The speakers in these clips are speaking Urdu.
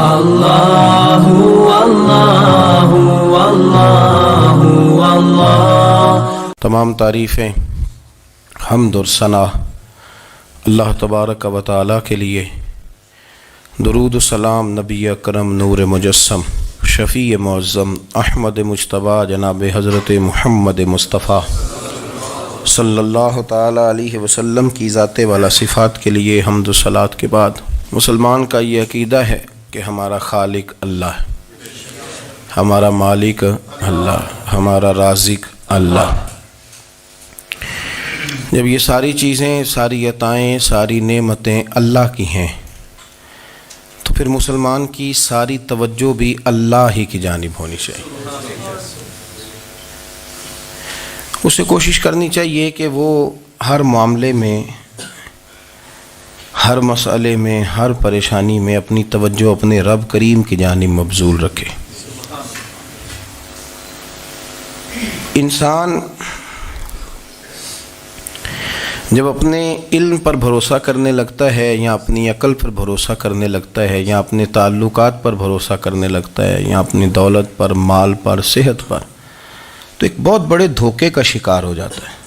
اللہ اللہ اللہ اللہ۔ تمام تعریفیں، حمد اور ثنا اللہ تبارک و تعالی کے لیے۔ درود و سلام نبی اکرم نور مجسم شفیع معظم احمد مجتبیٰ جناب حضرت محمد مصطفیٰ صلی اللہ تعالی علیہ وسلم کی ذات والا صفات کے لیے حمد و صلات کے بعد، مسلمان کا یہ عقیدہ ہے کہ ہمارا خالق اللہ ہے، ہمارا مالک اللہ، ہمارا رازق اللہ۔ جب یہ ساری چیزیں، ساری عطائیں، ساری نعمتیں اللہ کی ہیں تو پھر مسلمان کی ساری توجہ بھی اللہ ہی کی جانب ہونی چاہیے۔ اسے کوشش کرنی چاہیے کہ وہ ہر معاملے میں، ہر مسئلے میں، ہر پریشانی میں اپنی توجہ اپنے رب کریم کی جانب مبذول رکھے۔ انسان جب اپنے علم پر بھروسہ کرنے لگتا ہے، یا اپنی عقل پر بھروسہ کرنے لگتا ہے، یا اپنے تعلقات پر بھروسہ کرنے لگتا ہے، یا اپنی دولت پر، مال پر، صحت پر، تو ایک بہت بڑے دھوکے کا شکار ہو جاتا ہے۔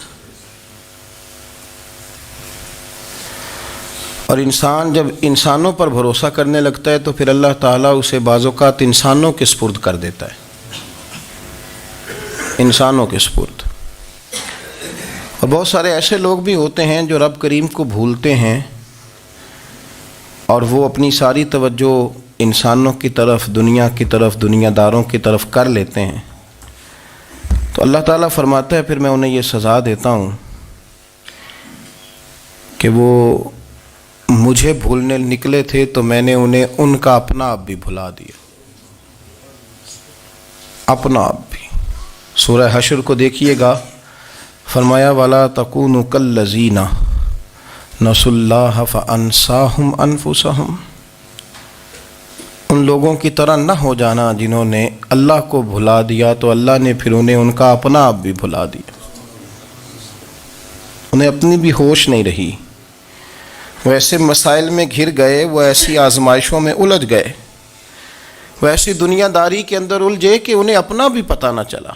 اور انسان جب انسانوں پر بھروسہ کرنے لگتا ہے تو پھر اللہ تعالیٰ اسے بعض اوقات انسانوں کے سپرد کر دیتا ہے، انسانوں کے سپرد۔ اور بہت سارے ایسے لوگ بھی ہوتے ہیں جو رب کریم کو بھولتے ہیں اور وہ اپنی ساری توجہ انسانوں کی طرف، دنیا کی طرف، دنیا داروں کی طرف کر لیتے ہیں، تو اللہ تعالیٰ فرماتا ہے پھر میں انہیں یہ سزا دیتا ہوں کہ وہ مجھے بھولنے نکلے تھے تو میں نے انہیں ان کا اپنا آپ بھی بھلا دیا، اپنا آپ بھی۔ سورہ حشر کو دیکھیے گا، فرمایا وَلَا تَكُونُوا كَالَّذِينَ نَسُوا اللَّهَ فَأَنسَاهُمْ أَنفُسَهُمْ۔ ان لوگوں کی طرح نہ ہو جانا جنہوں نے اللہ کو بھلا دیا تو اللہ نے پھر انہیں ان کا اپنا آپ بھی بھلا دیا، انہیں اپنی بھی ہوش نہیں رہی۔ وہ ایسے مسائل میں گھر گئے، وہ ایسی آزمائشوں میں الجھ گئے، وہ ایسی دنیا داری کے اندر الجھے کہ انہیں اپنا بھی پتہ نہ چلا۔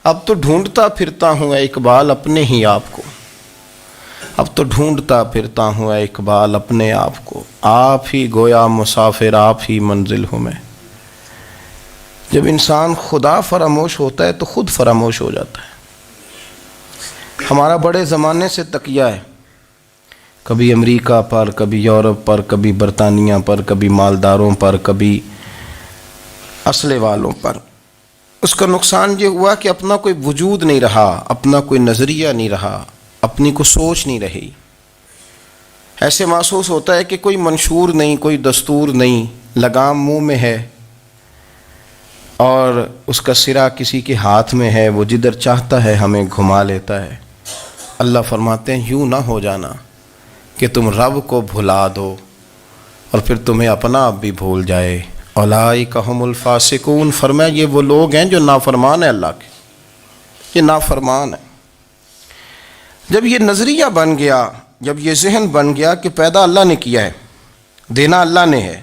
اب تو ڈھونڈتا پھرتا ہوں اے اقبال اپنے ہی آپ کو، اب تو ڈھونڈتا پھرتا ہوں اے اقبال اپنے آپ کو، آپ ہی گویا مسافر، آپ ہی منزل ہوں میں۔ جب انسان خدا فراموش ہوتا ہے تو خود فراموش ہو جاتا ہے۔ ہمارا بڑے زمانے سے تکیہ ہے، کبھی امریکہ پر، کبھی یورپ پر، کبھی برطانیہ پر، کبھی مالداروں پر، کبھی اسلحے والوں پر۔ اس کا نقصان یہ ہوا کہ اپنا کوئی وجود نہیں رہا، اپنا کوئی نظریہ نہیں رہا، اپنی کوئی سوچ نہیں رہی۔ ایسے محسوس ہوتا ہے کہ کوئی منشور نہیں، کوئی دستور نہیں، لگام منہ میں ہے اور اس کا سرا کسی کے ہاتھ میں ہے، وہ جدھر چاہتا ہے ہمیں گھما لیتا ہے۔ اللہ فرماتے ہیں یوں نہ ہو جانا کہ تم رب کو بھلا دو اور پھر تمہیں اپنا آپ بھی بھول جائے۔ اولئک ھم الفاسقون، فرمایا یہ وہ لوگ ہیں جو نافرمان ہیں اللہ کے، یہ نافرمان ہیں۔ جب یہ نظریہ بن گیا، جب یہ ذہن بن گیا کہ پیدا اللہ نے کیا ہے، دینا اللہ نے ہے،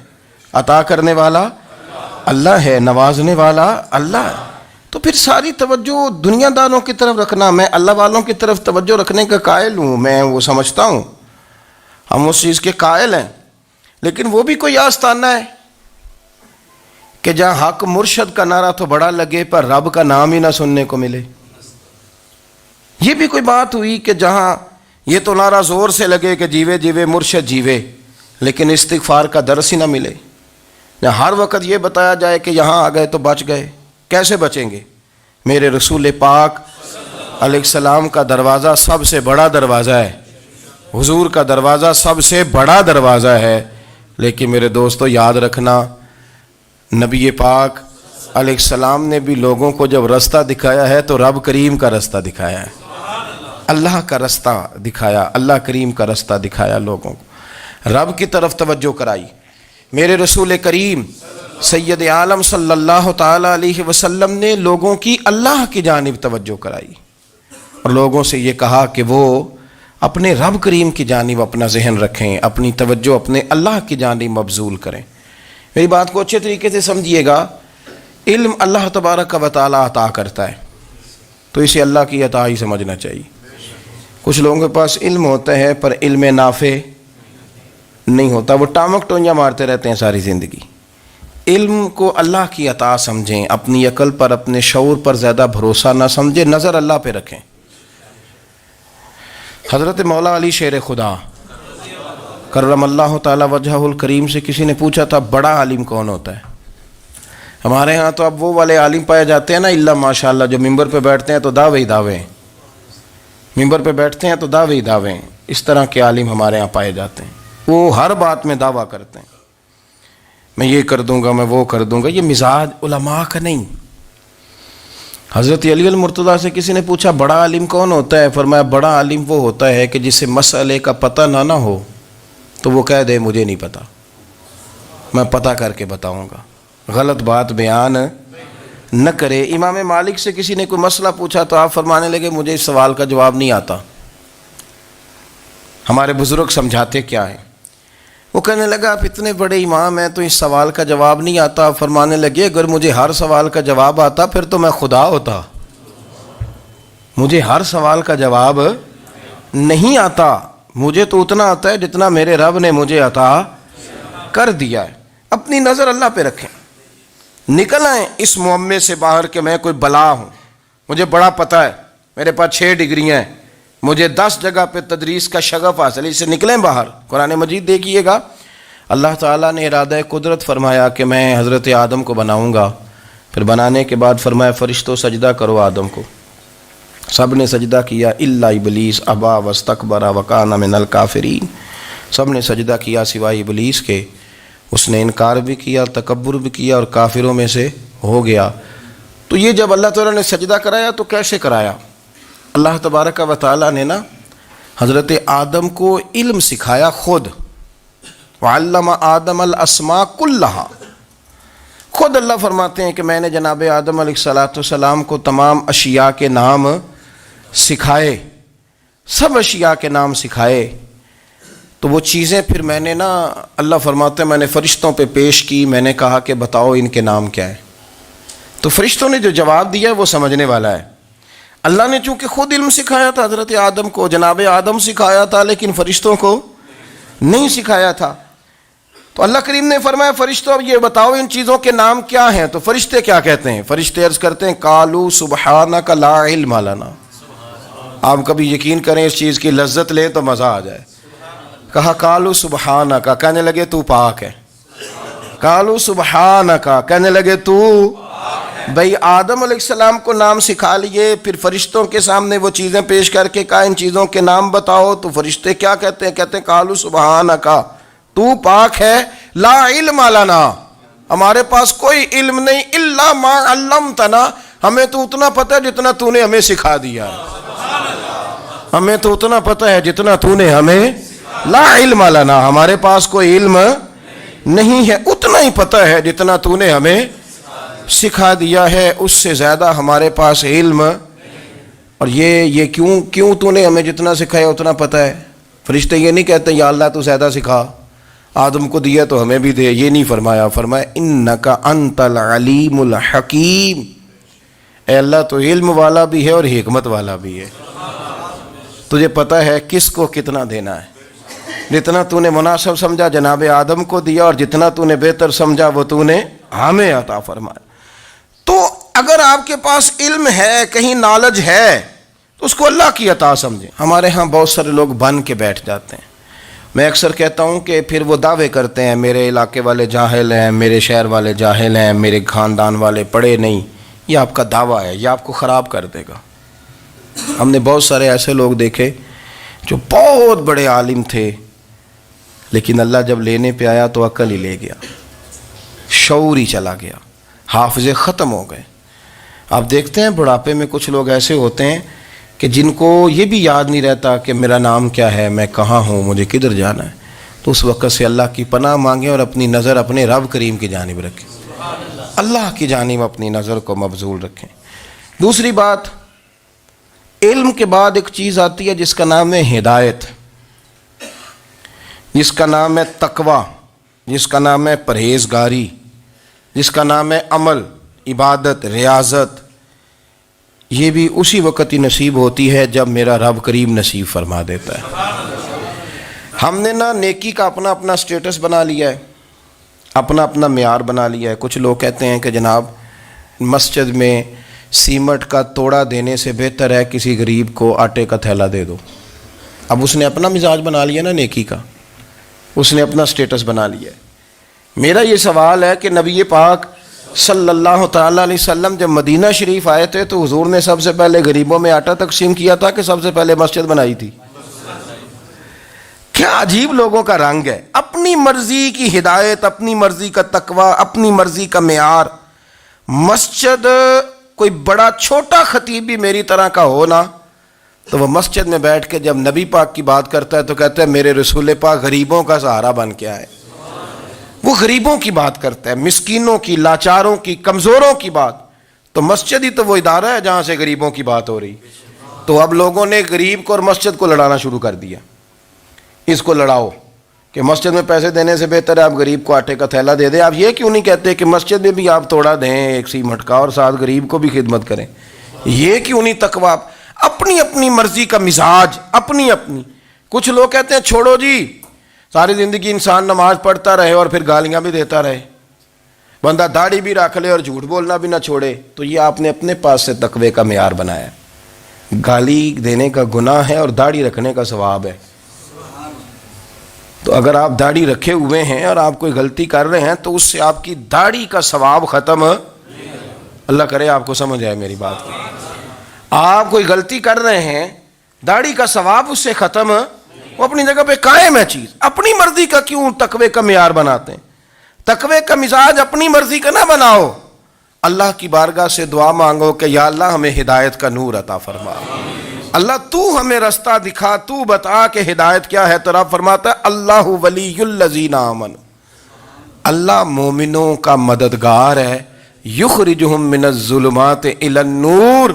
عطا کرنے والا اللہ ہے، نوازنے والا اللہ ہے، تو پھر ساری توجہ دنیا داروں کی طرف رکھنا، میں اللہ والوں کی طرف توجہ رکھنے کا قائل ہوں، میں وہ سمجھتا ہوں، ہم اس چیز کے قائل ہیں، لیکن وہ بھی کوئی آستانہ ہے کہ جہاں حق مرشد کا نعرہ تو بڑا لگے پر رب کا نام ہی نہ سننے کو ملے۔ یہ بھی کوئی بات ہوئی کہ جہاں یہ تو نعرہ زور سے لگے کہ جیوے جیوے مرشد جیوے، لیکن استغفار کا درس ہی نہ ملے۔ جہاں ہر وقت یہ بتایا جائے کہ یہاں آ گئے تو بچ گئے، کیسے بچیں گے؟ میرے رسول پاک علیہ السلام کا دروازہ سب سے بڑا دروازہ ہے، حضور کا دروازہ سب سے بڑا دروازہ ہے، لیکن میرے دوستو یاد رکھنا، نبی پاک علیہ السلام نے بھی لوگوں کو جب رستہ دکھایا ہے تو رب کریم کا رستہ دکھایا ہے، اللہ کا رستہ دکھایا، اللہ کریم کا رستہ دکھایا، لوگوں کو رب کی طرف توجہ کرائی۔ میرے رسول کریم سید عالم صلی اللہ تعالی علیہ وسلم نے لوگوں کی اللہ کی جانب توجہ کرائی اور لوگوں سے یہ کہا کہ وہ اپنے رب کریم کی جانب اپنا ذہن رکھیں، اپنی توجہ اپنے اللہ کی جانب مبذول کریں۔ میری بات کو اچھے طریقے سے سمجھیے گا، علم اللہ تبارک و تعالیٰ عطا کرتا ہے، تو اسے اللہ کی عطا ہی سمجھنا چاہیے۔ کچھ لوگوں کے پاس علم ہوتا ہے پر علم نافع نہیں ہوتا، وہ ٹامک ٹونیاں مارتے رہتے ہیں ساری زندگی۔ علم کو اللہ کی عطا سمجھیں، اپنی عقل پر اپنے شعور پر زیادہ بھروسہ نہ سمجھیں، نظر اللہ پہ رکھیں۔ حضرت مولا علی شیر خدا کرم اللہ تعالی وجہہ الکریم سے کسی نے پوچھا تھا بڑا عالم کون ہوتا ہے؟ ہمارے ہاں تو اب وہ والے عالم پائے جاتے ہیں نا، اللہ ماشاء اللہ، جو ممبر پہ بیٹھتے ہیں تو دعوے ہی دعوے، ممبر پہ بیٹھتے ہیں تو دعوے ہی دعوے، اس طرح کے عالم ہمارے ہاں پائے جاتے ہیں۔ وہ ہر بات میں دعویٰ کرتے ہیں، میں یہ کر دوں گا، میں وہ کر دوں گا۔ یہ مزاج علماء کا نہیں۔ حضرت علی المرتضیٰ سے کسی نے پوچھا بڑا عالم کون ہوتا ہے؟ فرمایا بڑا عالم وہ ہوتا ہے کہ جسے مسئلے کا پتہ نہ ہو تو وہ کہہ دے مجھے نہیں پتہ، میں پتہ کر کے بتاؤں گا، غلط بات بیان نہ کرے۔ امام مالک سے کسی نے کوئی مسئلہ پوچھا تو آپ فرمانے لگے مجھے اس سوال کا جواب نہیں آتا، ہمارے بزرگ سمجھاتے کیا ہے؟ وہ کہنے لگا آپ اتنے بڑے امام ہیں تو اس سوال کا جواب نہیں آتا۔ فرمانے لگے اگر مجھے ہر سوال کا جواب آتا پھر تو میں خدا ہوتا، مجھے ہر سوال کا جواب نہیں آتا، مجھے تو اتنا آتا ہے جتنا میرے رب نے مجھے عطا کر دیا ہے۔ اپنی نظر اللہ پہ رکھیں، نکل آئیں اس معمے سے باہر کہ میں کوئی بلا ہوں، مجھے بڑا پتہ ہے، میرے پاس 6 ڈگریاں ہیں، مجھے 10 جگہ پہ تدریس کا شغف حاصل ہے، اس سے نکلیں باہر۔ قرآن مجید دیکھیے گا، اللہ تعالیٰ نے ارادہ قدرت فرمایا کہ میں حضرت آدم کو بناؤں گا، پھر بنانے کے بعد فرمایا فرشتوں سجدہ کرو آدم کو، سب نے سجدہ کیا الا ابلیس ابا واستکبر وکان من الکافرین، سب نے سجدہ کیا سوائے ابلیس کے، اس نے انکار بھی کیا، تکبر بھی کیا اور کافروں میں سے ہو گیا۔ تو یہ جب اللہ تعالیٰ نے سجدہ کرایا تو کیسے کرایا؟ اللہ تبارک و تعالیٰ نے نا حضرت آدم کو علم سکھایا خود، وعلم آدم الاسماء کلہا، خود اللہ فرماتے ہیں کہ میں نے جناب آدم علیہ السلام کو تمام اشیاء کے نام سکھائے، سب اشیاء کے نام سکھائے۔ تو وہ چیزیں پھر میں نے نا، اللہ فرماتے ہیں میں نے فرشتوں پہ پیش کی، میں نے کہا کہ بتاؤ ان کے نام کیا ہے، تو فرشتوں نے جو جواب دیا وہ سمجھنے والا ہے۔ اللہ نے چونکہ خود علم سکھایا تھا حضرت آدم کو، جناب آدم سکھایا تھا، لیکن فرشتوں کو نہیں سکھایا تھا۔ تو اللہ کریم نے فرمایا فرشتوں اب یہ بتاؤ ان چیزوں کے نام کیا ہیں؟ تو فرشتے کیا کہتے ہیں؟ فرشتے عرض کرتے ہیں قالوا سبحانک لا علم لنا۔ آپ کبھی یقین کریں اس چیز کی لذت لیں تو مزہ آ جائے۔ کہا قالوا سبحانک، کہنے لگے تو پاک ہے، قالوا سبحانک، کہنے لگے تو بھئی آدم علیہ السلام کو نام سکھا لیے، پھر فرشتوں کے سامنے وہ چیزیں پیش کر کے کہا ان چیزوں کے نام بتاؤ، تو فرشتے کیا کہتے ہیں؟ کہتے ہیں قالوا سبحانک، تو پاک ہے، لا علم لنا، ہمارے پاس کوئی علم نہیں، الا ما علمتنا، ہمیں تو اتنا پتہ ہے جتنا تو نے ہمیں سکھا دیا ہے، ہمیں تو اتنا پتہ ہے جتنا تو نے ہمیں، لا علم لنا، ہمارے پاس کوئی علم نہیں ہے، اتنا ہی پتہ ہے جتنا تو نے ہمیں سکھا دیا ہے، اس سے زیادہ ہمارے پاس علم۔ اور یہ کیوں تو نے ہمیں جتنا سکھایا اتنا پتہ ہے؟ فرشتے یہ نہیں کہتے یا اللہ تو زیادہ سکھا، آدم کو دیا تو ہمیں بھی دے، یہ نہیں فرمایا، فرمایا انک انت العلیم الحکیم، اے اللہ تو علم والا بھی ہے اور حکمت والا بھی ہے، تجھے پتہ ہے کس کو کتنا دینا ہے، جتنا تو نے مناسب سمجھا جناب آدم کو دیا، اور جتنا تو نے بہتر سمجھا وہ تو نے ہمیں عطا فرمایا۔ تو اگر آپ کے پاس علم ہے، کہیں نالج ہے، تو اس کو اللہ کی عطا سمجھیں۔ ہمارے ہاں بہت سارے لوگ بن کے بیٹھ جاتے ہیں، میں اکثر کہتا ہوں کہ پھر وہ دعوے کرتے ہیں میرے علاقے والے جاہل ہیں، میرے شہر والے جاہل ہیں، میرے خاندان والے پڑھے نہیں۔ یہ آپ کا دعویٰ ہے، یہ آپ کو خراب کر دے گا۔ ہم نے بہت سارے ایسے لوگ دیکھے جو بہت بڑے عالم تھے، لیکن اللہ جب لینے پہ آیا تو عقل ہی لے گیا، شعور ہی چلا گیا، حافظے ختم ہو گئے۔ آپ دیکھتے ہیں بڑھاپے میں کچھ لوگ ایسے ہوتے ہیں کہ جن کو یہ بھی یاد نہیں رہتا کہ میرا نام کیا ہے، میں کہاں ہوں، مجھے کدھر جانا ہے۔ تو اس وقت سے اللہ کی پناہ مانگیں اور اپنی نظر اپنے رب کریم کی جانب رکھیں، اللہ کی جانب اپنی نظر کو مبذول رکھیں۔ دوسری بات، علم کے بعد ایک چیز آتی ہے جس کا نام ہے ہدایت، جس کا نام ہے تقویٰ، جس کا نام ہے پرہیزگاری، جس کا نام ہے عمل، عبادت، ریاضت، یہ بھی اسی وقت ہی نصیب ہوتی ہے جب میرا رب کریم نصیب فرما دیتا ہے۔ ہم نے نا نیکی کا اپنا اپنا سٹیٹس بنا لیا ہے، اپنا اپنا معیار بنا لیا ہے۔ کچھ لوگ کہتے ہیں کہ جناب مسجد میں سیمٹ کا توڑا دینے سے بہتر ہے کسی غریب کو آٹے کا تھیلا دے دو۔ اب اس نے اپنا مزاج بنا لیا نا نیکی کا، اس نے اپنا سٹیٹس بنا لیا ہے۔ میرا یہ سوال ہے کہ نبی پاک صلی اللہ تعالیٰ علیہ وسلم جب مدینہ شریف آئے تھے تو حضور نے سب سے پہلے غریبوں میں آٹا تقسیم کیا تھا کہ سب سے پہلے مسجد بنائی تھی؟ کیا عجیب لوگوں کا رنگ ہے، اپنی مرضی کی ہدایت، اپنی مرضی کا تقوی، اپنی مرضی کا معیار۔ مسجد کوئی بڑا چھوٹا خطیب بھی میری طرح کا ہو نا تو وہ مسجد میں بیٹھ کے جب نبی پاک کی بات کرتا ہے تو کہتا ہے میرے رسول پاک غریبوں کا سہارا بن کے آئے۔ وہ غریبوں کی بات کرتا ہے، مسکینوں کی، لاچاروں کی، کمزوروں کی بات۔ تو مسجد ہی تو وہ ادارہ ہے جہاں سے غریبوں کی بات ہو رہی۔ تو اب لوگوں نے غریب کو اور مسجد کو لڑانا شروع کر دیا، اس کو لڑاؤ کہ مسجد میں پیسے دینے سے بہتر ہے آپ غریب کو آٹے کا تھیلا دے دیں۔ آپ یہ کیوں نہیں کہتے کہ مسجد میں بھی آپ توڑا دیں ایک سیمٹ کا اور ساتھ غریب کو بھی خدمت کریں؟ یہ کیوں نہیں تقویٰ؟ اپنی اپنی مرضی کا مزاج، اپنی اپنی۔ کچھ لوگ کہتے ہیں چھوڑو جی، ساری زندگی انسان نماز پڑھتا رہے اور پھر گالیاں بھی دیتا رہے، بندہ داڑھی بھی رکھ لے اور جھوٹ بولنا بھی نہ چھوڑے، تو یہ آپ نے اپنے پاس سے تقوی کا معیار بنایا۔ گالی دینے کا گناہ ہے اور داڑھی رکھنے کا ثواب ہے۔ تو اگر آپ داڑھی رکھے ہوئے ہیں اور آپ کوئی غلطی کر رہے ہیں تو اس سے آپ کی داڑھی کا ثواب ختم، اللہ کرے آپ کو سمجھ آئے میری بات۔ آپ کوئی غلطی کر رہے ہیں، داڑھی کا ثواب اس سے ختم، وہ اپنی جگہ پہ قائم ہے چیز۔ اپنی مرضی کا کیوں تقوی کا معیار بناتے ہیں؟ تقوی کا مزاج اپنی مرضی کا نہ بناؤ، اللہ کی بارگاہ سے دعا مانگو کہ یا اللہ ہمیں ہدایت کا نور عطا فرما، اللہ تو ہمیں رستہ دکھا، تو بتا کہ ہدایت کیا ہے۔ تو رب فرماتا ہے اللہ ولی الذین آمنوا، اللہ مومنوں کا مددگار ہے، یخرجہم من الظلمات الی النور،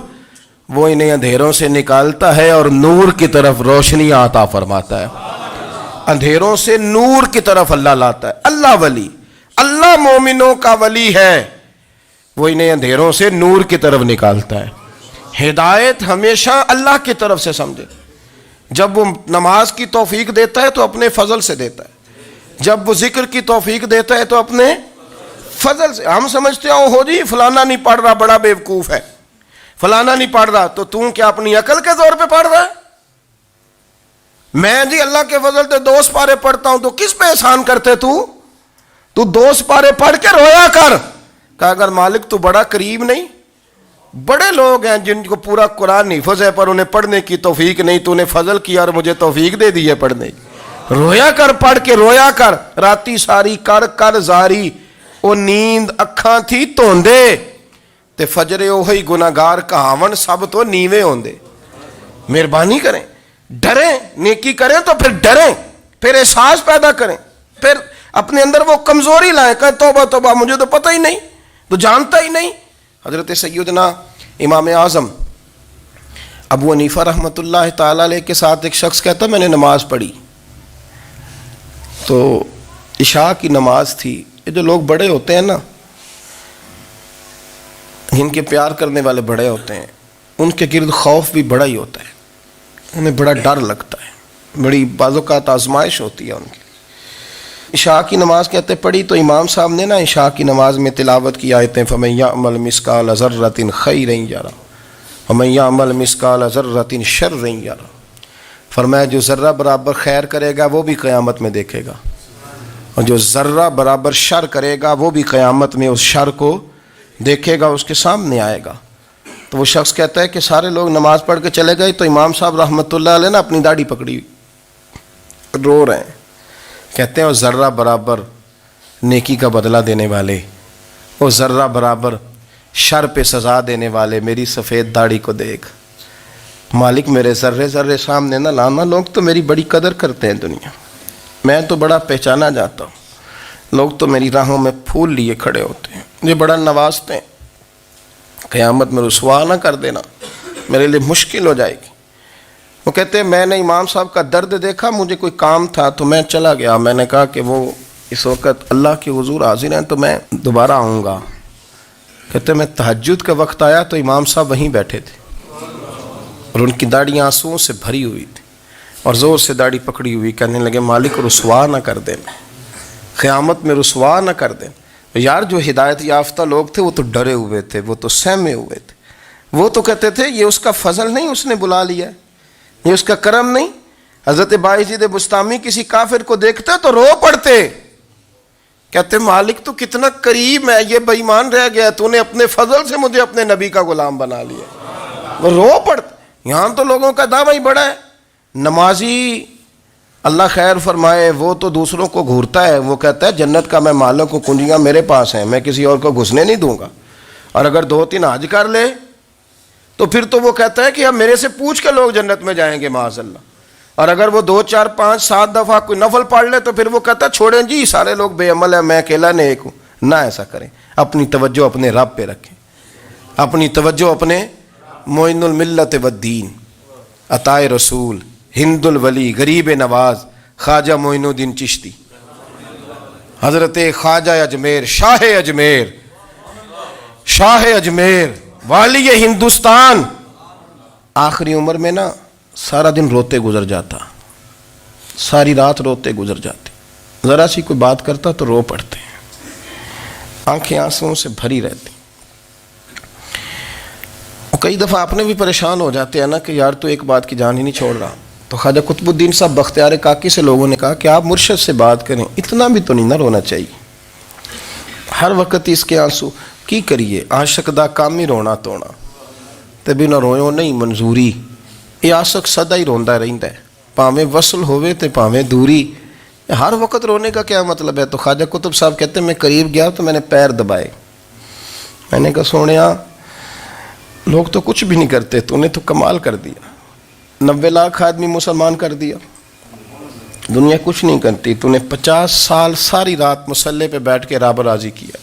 وہ انہیں اندھیروں سے نکالتا ہے اور نور کی طرف روشنی عطا فرماتا ہے۔ اندھیروں سے نور کی طرف اللہ لاتا ہے۔ اللہ ولی، اللہ مومنوں کا ولی ہے، وہ انہیں اندھیروں سے نور کی طرف نکالتا ہے۔ ہدایت ہمیشہ اللہ کی طرف سے سمجھے۔ جب وہ نماز کی توفیق دیتا ہے تو اپنے فضل سے دیتا ہے، جب وہ ذکر کی توفیق دیتا ہے تو اپنے فضل سے۔ ہم سمجھتے ہیں ہو جی فلانا نہیں پڑھ رہا بڑا بیوقوف ہے، فلانا نہیں پڑھ رہا، تو تم کیا اپنی عقل کے زور پہ پڑھ رہا ہے؟ میں جی اللہ کے فضل سے 2 سپارے پڑھتا ہوں، تو کس پہ احسان کرتے تو 2 سپارے پڑھ کے رویا کر۔ کہا اگر مالک تو بڑا قریب نہیں، بڑے لوگ ہیں جن کو پورا قرآن حفظ ہے پر انہیں پڑھنے کی توفیق نہیں، تو انہیں فضل کیا اور مجھے توفیق دے دی ہے پڑھنے کی۔ رویا کر، پڑھ کے رویا کر، راتی ساری کر کر زاری، او نیند اکھاں تھی توندے تے فجرے اوہی گناہگار کہاون سب تو نیوے ہوندے۔ مہربانی کریں، ڈریں، نیکی کریں تو پھر ڈریں، پھر احساس پیدا کریں، پھر اپنے اندر وہ کمزوری لائیں کہ توبہ توبہ مجھے تو پتہ ہی نہیں، تو جانتا ہی نہیں۔ حضرت سیدنا امام اعظم ابو حنیفہ رحمۃ اللہ تعالیٰ علیہ کے ساتھ ایک شخص کہتا میں نے نماز پڑھی، تو عشاء کی نماز تھی۔ یہ جو لوگ بڑے ہوتے ہیں نا، جن کے پیار کرنے والے بڑے ہوتے ہیں، ان کے گرد خوف بھی بڑا ہی ہوتا ہے، انہیں بڑا ڈر لگتا ہے، بڑی بعض اوقات آزمائش ہوتی ہے ان کی۔ عشاء کی نماز کہتے پڑھی تو امام صاحب نے نا عشاء کی نماز میں تلاوت کی آیتیں فَمَن يَعْمَلْ مِثْقَالَ ذَرَّةٍ خَيْرًا يَرَهُ وَمَن يَعْمَلْ مِثْقَالَ ذَرَّةٍ شَرًّا يَرَهُ، فرمایا جو ذرہ برابر خیر کرے گا وہ بھی قیامت میں دیکھے گا، اور جو ذرہ برابر شر کرے گا وہ بھی قیامت میں اس شر کو دیکھے گا، اس کے سامنے آئے گا۔ تو وہ شخص کہتا ہے کہ سارے لوگ نماز پڑھ کے چلے گئے تو امام صاحب رحمۃ اللہ علیہ نے اپنی داڑھی پکڑی، رو رہے ہیں، کہتے ہیں وہ ذرہ برابر نیکی کا بدلہ دینے والے، وہ ذرہ برابر شر پہ سزا دینے والے میری سفید داڑھی کو دیکھ، مالک میرے ذرے ذرے سامنے نہ لانا، لوگ تو میری بڑی قدر کرتے ہیں دنیا، میں تو بڑا پہچانا جاتا ہوں، لوگ تو میری راہوں میں پھول لیے کھڑے ہوتے ہیں، مجھے بڑا نوازتے ہیں، قیامت میں رسوا نہ کر دینا، میرے لیے مشکل ہو جائے گی۔ وہ کہتے ہیں میں نے امام صاحب کا درد دیکھا، مجھے کوئی کام تھا تو میں چلا گیا، میں نے کہا کہ وہ اس وقت اللہ کے حضور حاضر ہیں تو میں دوبارہ آؤں گا. کہتے میں تہجد کا وقت آیا تو امام صاحب وہیں بیٹھے تھے اور ان کی داڑھی آنسوؤں سے بھری ہوئی تھی اور زور سے داڑھی پکڑی ہوئی. کہنے لگے مالک رسوا نہ کر دیں, قیامت میں رسوا نہ کر دیں. یار جو ہدایت یافتہ لوگ تھے وہ تو ڈرے ہوئے تھے, وہ تو سہمے ہوئے تھے. وہ تو کہتے تھے یہ اس کا فضل نہیں, اس نے بلا لیا, یہ اس کا کرم نہیں. حضرت باعزید بستامی کسی کافر کو دیکھتے تو رو پڑتے, کہتے مالک تو کتنا قریب ہے, یہ بے ایمان رہ گیا, تو نے اپنے فضل سے مجھے اپنے نبی کا غلام بنا لیا. وہ رو پڑتے. یہاں تو لوگوں کا دعویٰ ہی بڑا ہے. نمازی اللہ خیر فرمائے وہ تو دوسروں کو گھورتا ہے, وہ کہتا ہے جنت کا میں مالک ہوں, کنجیاں میرے پاس ہیں, میں کسی اور کو گھسنے نہیں دوں گا. اور اگر 2-3 حج کر لے تو پھر تو وہ کہتا ہے کہ اب میرے سے پوچھ کے لوگ جنت میں جائیں گے معاذ اللہ. اور اگر وہ 2 4 5 7 دفعہ کوئی نفل پڑھ لے تو پھر وہ کہتا ہے چھوڑیں جی سارے لوگ بے عمل ہیں, میں اکیلا نیک ہوں. نہ ایسا کریں, اپنی توجہ اپنے رب پہ رکھیں, اپنی توجہ اپنے معین الملت والدین, عطائے رسول, ہند الولی, غریب نواز, خواجہ معین الدین چشتی, حضرت خواجہ اجمیر, شاہ اجمیر, والی ہندوستان. آخری عمر میں نا سارا دن روتے گزر جاتا, ساری رات روتے گزر جاتے, ذرا سی کوئی بات کرتا تو رو پڑتے, آنکھیں آنسوؤں سے بھری رہتی. کئی دفعہ اپنے بھی پریشان ہو جاتے ہیں نا کہ یار تو ایک بات کی جان ہی نہیں چھوڑ رہا. تو خواجہ قطب الدین صاحب بختیار کاکی سے لوگوں نے کہا کہ آپ مرشد سے بات کریں, اتنا بھی تو نہیں نہ رونا چاہیے, ہر وقت اس کے آنسو کی کریے. عاشق دا کام ہی رونا تونا, تبھی نہ رویو نہیں منظوری. یہ عاشق سدا ہی روندا رہندا ہے, پاویں وصل ہوئے تے پاویں دوری. ہر وقت رونے کا کیا مطلب ہے؟ تو خواجہ قطب صاحب کہتے ہیں میں قریب گیا تو میں نے پیر دبائے, میں نے کہا سونیا لوگ تو کچھ بھی نہیں کرتے, تو نے تو کمال کر دیا. 90 لاکھ آدمی مسلمان کر دیا, دنیا کچھ نہیں کرتی. تو نے 50 سال ساری رات مصلے پہ بیٹھ کے رب راضی کیا.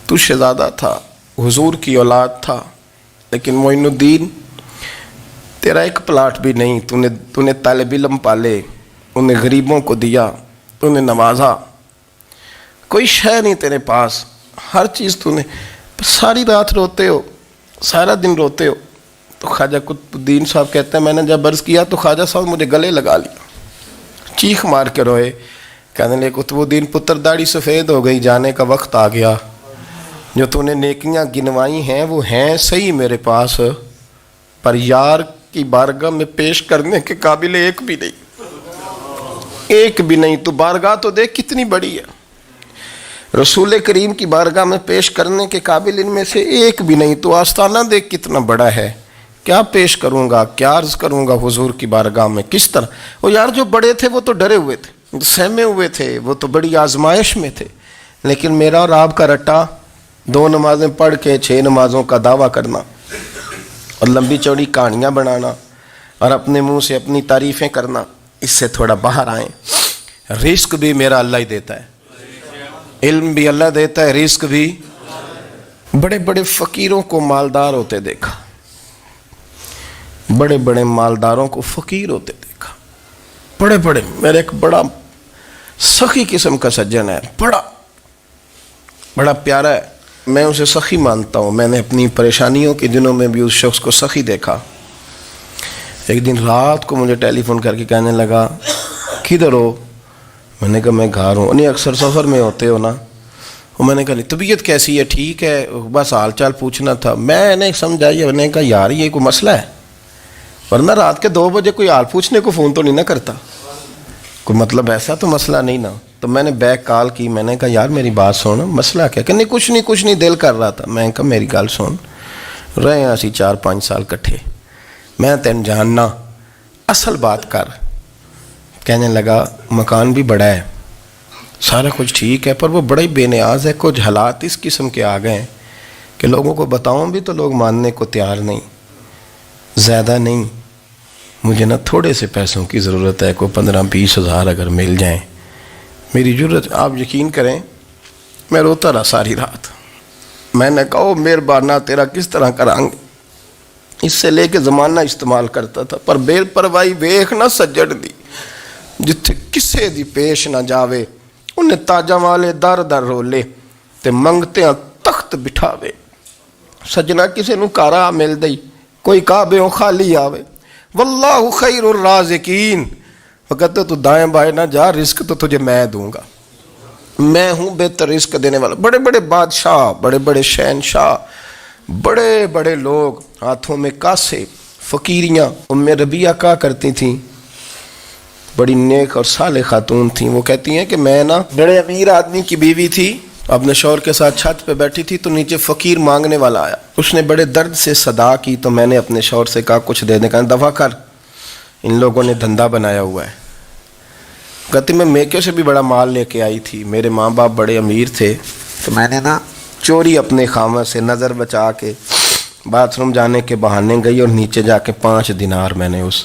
تو شہزادہ تھا, حضور کی اولاد تھا, لیکن معین الدین تیرا ایک پلاٹ بھی نہیں. تو نے طالب علم پالے, انہیں غریبوں کو دیا, تو نے نوازا, کوئی شے نہیں تیرے پاس, ہر چیز تو نے. ساری رات روتے ہو, سارا دن روتے ہو. تو خواجہ قطب الدین صاحب کہتے ہیں میں نے جب عرض کیا تو خواجہ صاحب مجھے گلے لگا لیا, چیخ مار کے روئے. کہنے لگے قطب الدین پتر داڑھی سفید ہو گئی, جانے کا وقت آ گیا. جو تو نے نیکیاں گنوائی ہیں وہ ہیں صحیح میرے پاس, پر یار کی بارگاہ میں پیش کرنے کے قابل ایک بھی نہیں. تو بارگاہ تو دیکھ کتنی بڑی ہے, رسول کریم کی بارگاہ میں پیش کرنے کے قابل ان میں سے ایک بھی نہیں. تو آستانہ دیکھ کتنا بڑا ہے, کیا پیش کروں گا, کیا عرض کروں گا حضور کی بارگاہ میں, کس طرح. وہ یار جو بڑے تھے وہ تو ڈرے ہوئے تھے, سہمے ہوئے تھے, وہ تو بڑی آزمائش میں تھے. لیکن میرا اور آپ کا رٹا 2 نمازیں پڑھ کے 6 نمازوں کا دعویٰ کرنا اور لمبی چوڑی کہانیاں بنانا اور اپنے منہ سے اپنی تعریفیں کرنا, اس سے تھوڑا باہر آئیں. رزق بھی میرا اللہ ہی دیتا ہے, علم بھی اللہ دیتا ہے, رزق بھی. بڑے بڑے فقیروں کو مالدار ہوتے دیکھا, بڑے بڑے مالداروں کو فقیر ہوتے دیکھا. بڑے میرے ایک بڑا سخی قسم کا سجن ہے, بڑا پیارا ہے, میں اسے سخی مانتا ہوں. میں نے اپنی پریشانیوں کے دنوں میں بھی اس شخص کو سخی دیکھا. ایک دن رات کو مجھے ٹیلی فون کر کے کہنے لگا کدھر ہو؟ میں نے کہا میں گھر ہوں. نہیں اکثر سفر میں ہوتے ہو نا. اور میں نے کہا طبیعت کیسی ہے؟ ٹھیک ہے, بس حال چال پوچھنا تھا. میں نے سمجھائی, میں نے کہا یار یہ کوئی مسئلہ ہے, ورنہ رات کے 2 بجے کوئی حال پوچھنے کو فون تو نہیں نہ کرتا, کوئی مطلب ایسا تو مسئلہ نہیں نا. تو میں نے بیک کال کی, میں نے کہا یار میری بات سن, مسئلہ کیا؟ کہ نہیں کچھ نہیں دل کر رہا تھا. میں نے کہا میری گل سن, رہے ہیں اسی 4-5 سال کٹھے, میں تین جاننا, اصل بات کر. کہنے لگا مکان بھی بڑا ہے, سارا کچھ ٹھیک ہے, پر وہ بڑا ہی بے نیاز ہے. کچھ حالات اس قسم کے آ گئے ہیں کہ لوگوں کو بتاؤں بھی تو لوگ ماننے کو تیار نہیں. زیادہ نہیں, مجھے نا تھوڑے سے پیسوں کی ضرورت ہے, کوئی 15-20 ہزار اگر مل جائیں میری ضرورت. آپ یقین کریں میں روتا رہا ساری رات. میں نے کہا مہربانہ تیرا کس طرح کریں گے. اس سے لے کے زمانہ استعمال کرتا تھا, پر بے پرواہی ویخ نہ سجڑ دی, جتھے کسے دی پیش نہ جاوے انہیں تاجا والے در در رولے تے منگتے ہیں تخت بٹھاوے. سجنا کسی نو کارا مل دئی کوئی کعبے خالی آوے. واللہ خیر الرازقین. وہ کہتے تو دائیں بائیں نہ جا, رزق تو تجھے میں دوں گا, میں ہوں بہتر رزق دینے والا. بڑے بڑے بادشاہ, بڑے بڑے شہنشاہ, بڑے بڑے لوگ ہاتھوں میں کاسے, فقیریاں. ام ربیعہ کہا کرتی تھیں, بڑی نیک اور صالح خاتون تھیں. وہ کہتی ہیں کہ میں نا بڑے امیر آدمی کی بیوی تھی, اپنے شوہر کے ساتھ چھت پہ بیٹھی تھی تو نیچے فقیر مانگنے والا آیا. اس نے بڑے درد سے صدا کی تو میں نے اپنے شوہر سے کہا کچھ دے دیں. کہا دفع کر, ان لوگوں نے دھندا بنایا ہوا ہے. کہتی میں میکے سے بھی بڑا مال لے کے آئی تھی, میرے ماں باپ بڑے امیر تھے تو میں نے نا چوری اپنے خامہ سے نظر بچا کے باتھ روم جانے کے بہانے گئی اور نیچے جا کے 5 دینار میں نے اس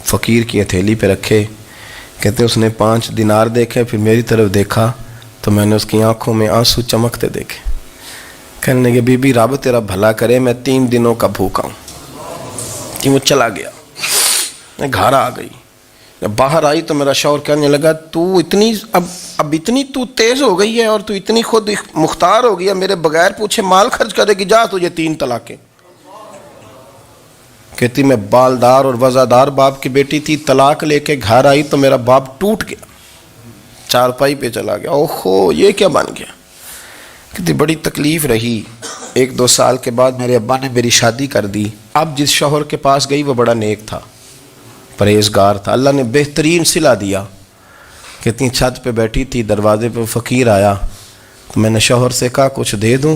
فقیر کی ہتھیلی پہ رکھے. کہتے اس نے 5 دینار دیکھے, پھر میری طرف دیکھا تو میں نے اس کی آنکھوں میں آنسو چمکتے دیکھے. کہنے لگے بی بی رب تیرا بھلا کرے, میں 3 دنوں کا بھوکا ہوں. کہ وہ چلا گیا. میں گھر آ گئی, جب باہر آئی تو میرا شوہر کہنے لگا تو اتنی اب اتنی تو تیز ہو گئی ہے اور تو اتنی خود مختار ہو گئی ہے, میرے بغیر پوچھے مال خرچ کرے گی, جا تجھے 3 طلاقیں. کہتی میں بالدار اور وزادار باپ کی بیٹی تھی, طلاق لے کے گھر آئی تو میرا باپ ٹوٹ گیا, چارپائی پہ چلا گیا. اوہو یہ کیا بن گیا. کہتی بڑی تکلیف رہی. 1-2 سال کے بعد میرے ابا نے میری شادی کر دی. اب جس شوہر کے پاس گئی وہ بڑا نیک تھا, پرہیزگار تھا, اللہ نے بہترین صلہ دیا. کتنی چھت پہ بیٹھی تھی, دروازے پہ فقیر آیا تو میں نے شوہر سے کہا کچھ دے دوں.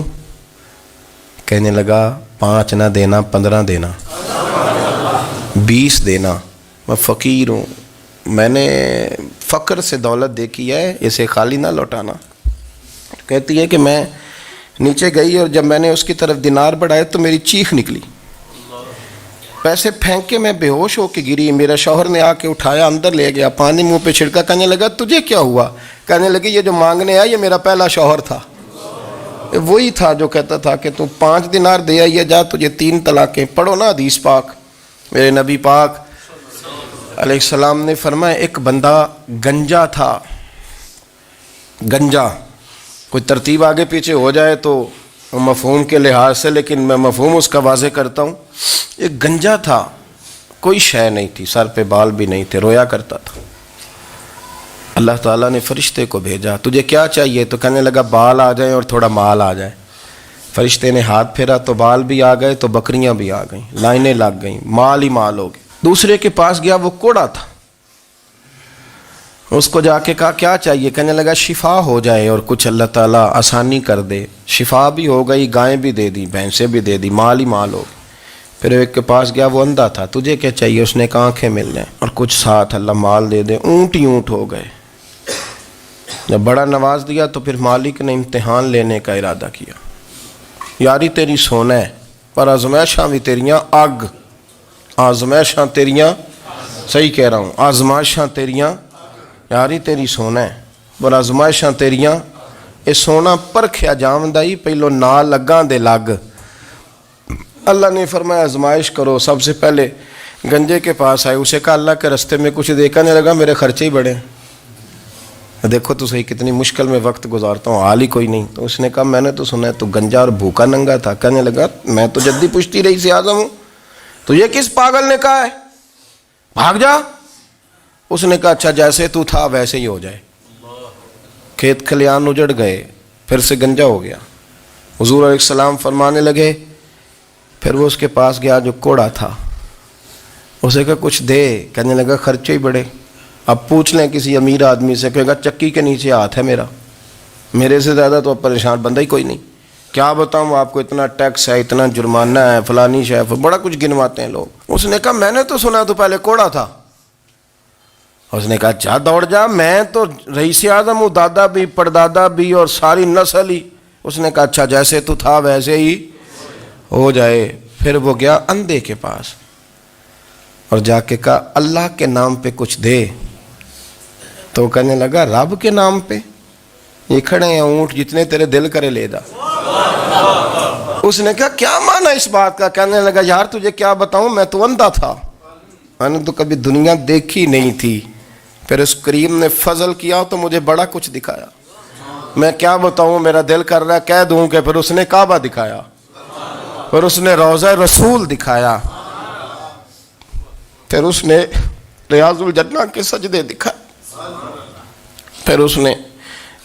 کہنے لگا 5 نہ دینا, 15 دینا, 20 دینا, میں فقیر ہوں, میں نے فقر سے دولت دیکھی ہے, اسے خالی نہ لوٹانا. کہتی ہے کہ میں نیچے گئی اور جب میں نے اس کی طرف دینار بڑھائے تو میری چیخ نکلی, پیسے پھینک کے میں بے ہوش ہو کے گری. میرا شوہر نے آ کے اٹھایا, اندر لے گیا, پانی منہ پہ چھڑکا. کہنے لگا تجھے کیا ہوا. کہنے لگی یہ جو مانگنے آیا یہ میرا پہلا شوہر تھا, وہی تھا جو کہتا تھا کہ تو 5 دینار دے آئیے, جا تجھے 3 طلاقیں. پڑھو نا حدیث پاک. میرے نبی پاک علیہ السلام نے فرمایا ایک بندہ گنجا تھا. گنجا کوئی ترتیب آگے پیچھے ہو جائے تو مفہوم کے لحاظ سے, لیکن میں مفہوم اس کا واضح کرتا ہوں. ایک گنجا تھا, کوئی شے نہیں تھی, سر پہ بال بھی نہیں تھے, رویا کرتا تھا. اللہ تعالیٰ نے فرشتے کو بھیجا, تجھے کیا چاہیے. تو کہنے لگا بال آ جائیں اور تھوڑا مال آ جائے. فرشتے نے ہاتھ پھیرا تو بال بھی آ گئے تو بکریاں بھی آ گئیں, لائنیں لگ گئیں, مال ہی مال ہو گئے. دوسرے کے پاس گیا, وہ کوڑا تھا. اس کو جا کے کہا کیا چاہیے. کہنے لگا شفا ہو جائے اور کچھ اللہ تعالیٰ آسانی کر دے. شفا بھی ہو گئی, گائیں بھی دے دی, بھینسیں بھی دے دی, مال ہی مال ہو گئی. پھر ایک کے پاس گیا, وہ اندھا تھا. تجھے کیا چاہیے. اس نے کہا آنکھیں مل جائیں اور کچھ ساتھ اللہ مال دے دے. اونٹ ہی اونٹ ہو گئے. جب بڑا نواز دیا تو پھر مالک نے امتحان لینے کا ارادہ کیا. یاری تیری سونا ہے پر آزمائشاں بھی تیریاں اگ. آزمائشاں تیریاں, صحیح کہہ رہا ہوں, آزمائشاں تیریاں. یاری تیری سونا ہے پر آزمائشاں تیریاں. یہ سونا پرکھیا جامدہ ہی پہلو نال لگاں دے لگ. اللہ نے فرمایا آزمائش کرو. سب سے پہلے گنجے کے پاس آئے, اسے کہا اللہ کے رستے میں کچھ دیکھا نہیں لگا, میرے خرچے ہی بڑے. دیکھو تو صحیح کتنی مشکل میں وقت گزارتا ہوں, حال ہی کوئی نہیں. تو اس نے کہا میں نے تو سنا ہے تو گنجا اور بھوکا ننگا تھا. کہنے لگا میں تو جدی پشتی رئیس اعظم ہوں, تو یہ کس پاگل نے کہا ہے, بھاگ جا. اس نے کہا اچھا جیسے تو تھا ویسے ہی ہو جائے. کھیت کھلیان اجڑ گئے, پھر سے گنجا ہو گیا. حضور علیہ السلام فرمانے لگے. پھر وہ اس کے پاس گیا جو کوڑا تھا, اسے کہا کچھ دے. کہنے لگا خرچے ہی بڑے. اب پوچھ لیں کسی امیر آدمی سے, کہے گا چکی کے نیچے ہاتھ ہے میرا, میرے سے زیادہ تو اب پریشان بندہ ہی کوئی نہیں. کیا بتاؤں آپ کو, اتنا ٹیکس ہے, اتنا جرمانہ ہے, فلانی شے, بڑا کچھ گنواتے ہیں لوگ. اس نے کہا میں نے تو سنا تو پہلے کوڑا تھا. اس نے کہا جا دوڑ جا, میں تو رئیس اعظم ہوں, دادا بھی پردادا بھی اور ساری نسل ہی. اس نے کہا اچھا جیسے تو تھا ویسے ہی ہو جائے. پھر وہ گیا اندھے کے پاس اور جا کے کہا اللہ کے نام پہ کچھ دے. تو کہنے لگا رب کے نام پہ, یہ کھڑے ہیں اونٹ, جتنے تیرے دل کرے لے جا. اس نے کہا کیا معنی اس بات کا. کہنے لگا یار تجھے کیا بتاؤں, میں تو اندھا تھا, میں نے تو کبھی دنیا دیکھی نہیں تھی, پھر اس کریم نے فضل کیا تو مجھے بڑا کچھ دکھایا. میں کیا بتاؤں, میرا دل کر رہا ہے کہہ دوں کہ پھر اس نے کعبہ دکھایا, پھر اس نے روضہ رسول دکھایا, پھر اس نے ریاض الجنہ کے سجدے دکھائے, پھر اس نے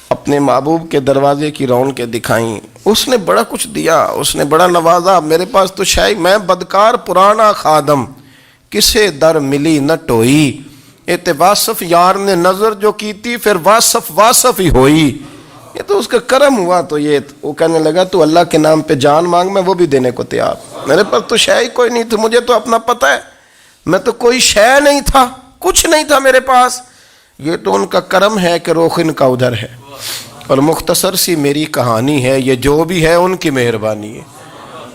اپنے محبوب کے دروازے کی رونقیں دکھائیں. اس نے بڑا کچھ دیا, اس نے بڑا نوازا. میرے پاس تو شاید میں بدکار پرانا خادم, کسے در ملی نہ ٹوئی, اے واصف یار نے نظر جو کی تھی پھر واصف ہی ہوئی. یہ تو اس کا کرم ہوا. تو یہ وہ کہنے لگا تو اللہ کے نام پہ جان مانگ, میں وہ بھی دینے کو تیار. میرے پاس تو شے کوئی نہیں تھی, مجھے تو اپنا پتہ ہے, میں تو کوئی شے نہیں تھا, کچھ نہیں تھا میرے پاس. یہ تو ان کا کرم ہے کہ رخ ان کا ادھر ہے. اور مختصر سی میری کہانی ہے, یہ جو بھی ہے ان کی مہربانی ہے.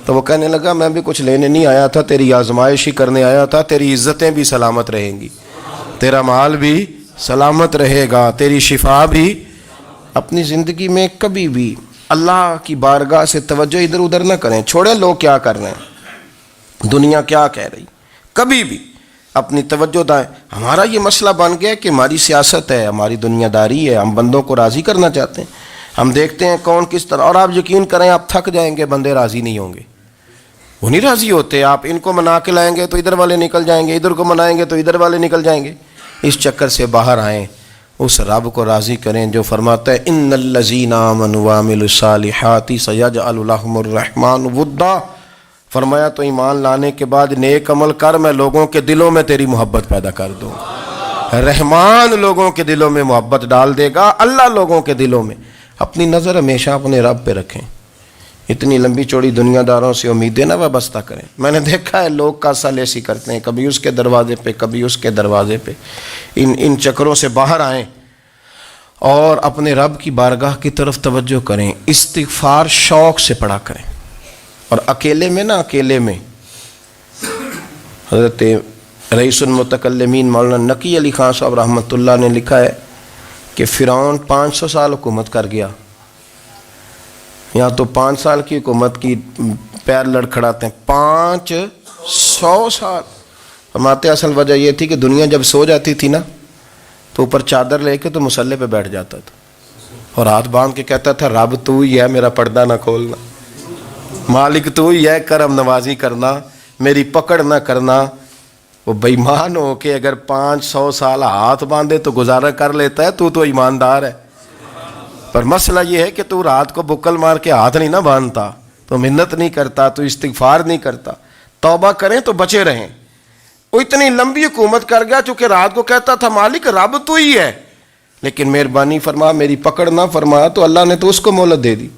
تو وہ کہنے لگا میں بھی کچھ لینے نہیں آیا تھا, تیری آزمائش ہی کرنے آیا تھا. تیری عزتیں بھی سلامت رہیں گی, تیرا مال بھی سلامت رہے گا, تیری شفا بھی. اپنی زندگی میں کبھی بھی اللہ کی بارگاہ سے توجہ ادھر ادھر نہ کریں. چھوڑیں لوگ کیا کر رہے ہیں, دنیا کیا کہہ رہی, کبھی بھی اپنی توجہ دائیں. ہمارا یہ مسئلہ بن گیا کہ ہماری سیاست ہے, ہماری دنیا داری ہے, ہم بندوں کو راضی کرنا چاہتے ہیں. ہم دیکھتے ہیں کون کس طرح, اور آپ یقین کریں آپ تھک جائیں گے, بندے راضی نہیں ہوں گے, وہ نہیں راضی ہوتے. آپ ان کو منا کے لائیں گے تو ادھر والے نکل جائیں گے, ادھر کو منائیں گے تو ادھر والے نکل جائیں گے. اس چکر سے باہر آئیں, اس رب کو راضی کریں جو فرماتا ہے ان الذین آمنوا وعملوا الصالحات سیجعل لهم الرحمن ودا. فرمایا تو ایمان لانے کے بعد نیک عمل کر, میں لوگوں کے دلوں میں تیری محبت پیدا کر دوں. رحمان لوگوں کے دلوں میں محبت ڈال دے گا, اللہ لوگوں کے دلوں میں. اپنی نظر ہمیشہ اپنے رب پہ رکھیں. اتنی لمبی چوڑی دنیا داروں سے امیدیں نہ وابستہ کریں. میں نے دیکھا ہے لوگ کاسا لیسی کرتے ہیں, کبھی اس کے دروازے پہ کبھی اس کے دروازے پہ. ان چکروں سے باہر آئیں اور اپنے رب کی بارگاہ کی طرف توجہ کریں. استغفار شوق سے پڑھا کریں. اور اکیلے میں نا, اکیلے میں حضرت رئیس المتکلمین مولانا نقی علی خان صاحب رحمۃ اللہ نے لکھا ہے کہ فرعون 500 سال حکومت کر گیا. یہاں تو 5 سال کی حکومت کی پیر لڑکھڑاتے ہیں, 500 سال. فرماتے اصل وجہ یہ تھی کہ دنیا جب سو جاتی تھی نا تو اوپر چادر لے کے تو مصلے پہ بیٹھ جاتا تھا اور ہاتھ باندھ کے کہتا تھا رب تو ہی ہے, میرا پردہ نہ کھولنا, مالک تو ہی ہے, کرم نوازی کرنا, میری پکڑ نہ کرنا. وہ بے ایمان ہو کے اگر 500 سال ہاتھ باندھے تو گزارا کر لیتا ہے, تو ایماندار ہے. پر مسئلہ یہ ہے کہ تو رات کو بکل مار کے ہاتھ نہیں نہ باندھتا, تو منت نہیں کرتا, تو استغفار نہیں کرتا. توبہ کریں تو بچے رہیں. وہ اتنی لمبی حکومت کر گیا چونکہ رات کو کہتا تھا مالک رب تو ہی ہے, لیکن مہربانی فرما, میری پکڑ نہ فرما, تو اللہ نے تو اس کو مہلت دے دی.